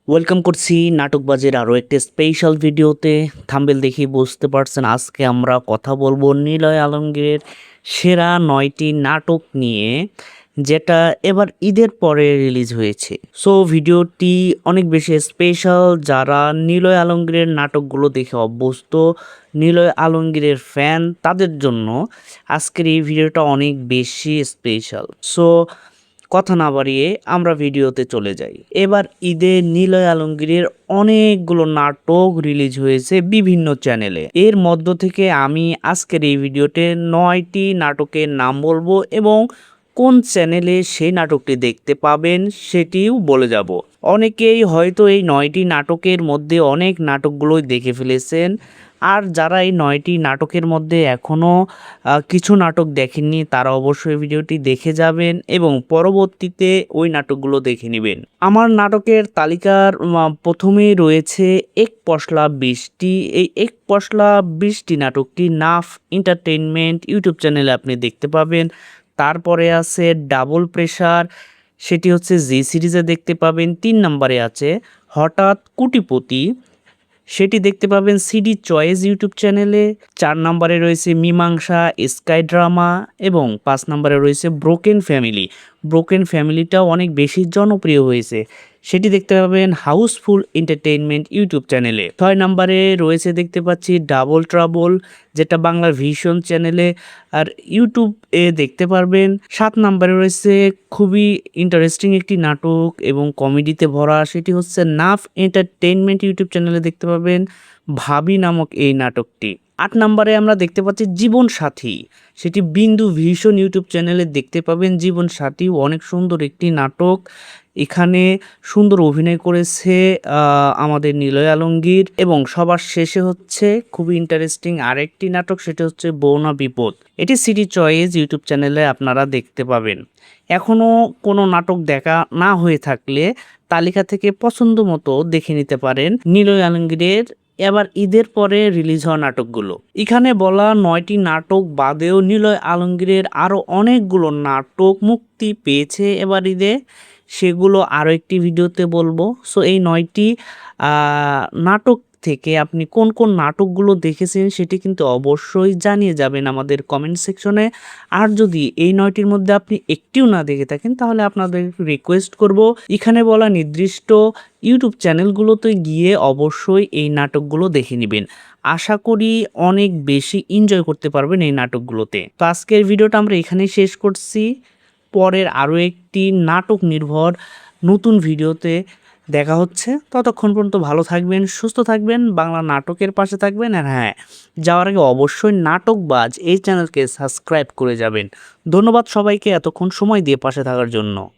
Welcome করছি নাটকবাজের আরও একটা স্পেশাল ভিডিওতে। থাম্বেল দেখি বুঝতে পারছেন, আজকে আমরা কথা বলবো নিলয় আলমগীরের সেরা 9টি নাটক নিয়ে, যেটা এবার ঈদের পরে রিলিজ হয়েছে। সো ভিডিওটি অনেক বেশি স্পেশাল। যারা নিলয় আলমগীরের নাটকগুলো দেখে অভ্যস্ত, নিলয় আলমগীরের ফ্যান, তাদের জন্য আজকের এই ভিডিওটা অনেক বেশি স্পেশাল। সো কথা না বাড়িয়ে আমরা ভিডিওতে চলে যাই। এবার ঈদে নিলয় আলমগীরের অনেকগুলো নাটক রিলিজ হয়েছে বিভিন্ন চ্যানেলে। এর মধ্য থেকে আমি আজকের এই ভিডিওতে 9টি নাটকের নাম বলবো এবং কোন চ্যানেলে সেই নাটকটি দেখতে পাবেন সেটিও বলে যাব। অনেকেই হয়তো এই 9টি নাটকের মধ্যে অনেক নাটকগুলোই দেখে ফেলেছেন, আর যারা এই 9টি নাটকের মধ্যে এখনও কিছু নাটক দেখেননি তারা অবশ্যই ভিডিওটি দেখে যাবেন এবং পরবর্তীতে ওই নাটকগুলো দেখে নেবেন। আমার নাটকের তালিকার প্রথমেই রয়েছে এক পশলা বৃষ্টি। এই এক পশলা বৃষ্টি নাটকটি নাফ এন্টারটেইনমেন্ট ইউটিউব চ্যানেলে আপনি দেখতে পাবেন। তারপরে আছে ডাবল প্রেসার, সেটি হচ্ছে জি সিরিজে দেখতে পাবেন। 3 নম্বরে আছে হঠাৎ কোটিপতি, সেটি দেখতে পাবেন সিডি চয়েস ইউটিউব চ্যানেলে। 4 নম্বরে রয়েছে মীমাংসা স্কাই ড্রামা এবং 5 নম্বরে রয়েছে ব্রোকেন ফ্যামিলি। ব্রোকেন ফ্যামিলিটাও অনেক বেশি জনপ্রিয় হয়েছে, সেটি দেখতে পাবেন হাউসফুল এন্টারটেইনমেন্ট ইউটিউব চ্যানেলে। 6 নম্বরে রয়েছে দেখতে পাচ্ছি ডাবল ট্রাবল, যেটা বাংলা ভিশন চ্যানেলে আর ইউটিউবে দেখতে পারবেন। 7 নম্বরে রয়েছে খুবই ইন্টারেস্টিং একটি নাটক এবং কমেডিতে ভরা, সেটি হচ্ছে নাফ এন্টারটেইনমেন্ট ইউটিউব চ্যানেলে দেখতে পাবেন ভাবি নামক এই নাটকটি। 8 নম্বরে আমরা দেখতে পাচ্ছি জীবন সাথী, সেটি বিন্দু ভিশন ইউটিউব চ্যানেলে দেখতে পাবেন। জীবন সাথী অনেক সুন্দর একটি নাটক, এখানে সুন্দর অভিনয় করেছে আমাদের নিলয় আলমগীর। এবং সবার শেষে হচ্ছে খুবই ইন্টারেস্টিং আরেকটি নাটক, সেটা হচ্ছে বৌনা বিপদ, এটি সিডি চয়েস ইউটিউব চ্যানেলে আপনারা দেখতে পাবেন। এখনও কোনো নাটক দেখা না হয়ে থাকলে তালিকা থেকে পছন্দ মতো দেখে নিতে পারেন নিলয় আলমগীরের এবার ঈদের পরে রিলিজ হওয়া নাটকগুলো। এখানে বলা 9টি নাটক বাদেও নিলয় আলমগীরের আরও অনেকগুলো নাটক মুক্তি পেয়েছে এবার ঈদে, সেগুলো আরও একটি ভিডিওতে বলবো। সো এই 9টি নাটক থেকে আপনি কোন কোন নাটকগুলো দেখেছেন সেটি কিন্তু অবশ্যই জানিয়ে যাবেন আমাদের কমেন্ট সেকশনে। আর যদি এই 9টির মধ্যে আপনি একটিও না দেখে থাকেন তাহলে আপনাদের রিকোয়েস্ট করব এখানে বলা নির্দিষ্ট ইউটিউব চ্যানেলগুলোতে গিয়ে অবশ্যই এই নাটকগুলো দেখে নেবেন। আশা করি অনেক বেশি এনজয় করতে পারবেন এই নাটকগুলোতে। তো আজকের ভিডিওটা আমরা এখানেই শেষ করছি। পরের আরও একটি নাটক নির্ভর নতুন ভিডিওতে দেখা হচ্ছে। ততক্ষণ পর্যন্ত ভালো থাকবেন, সুস্থ থাকবেন, বাংলা নাটকের পাশে থাকবেন। আর হ্যাঁ, যাওয়ার আগে অবশ্যই নাটকবাজ এই চ্যানেলকে সাবস্ক্রাইব করে যাবেন। ধন্যবাদ সবাইকে এতক্ষণ সময় দিয়ে পাশে থাকার জন্য।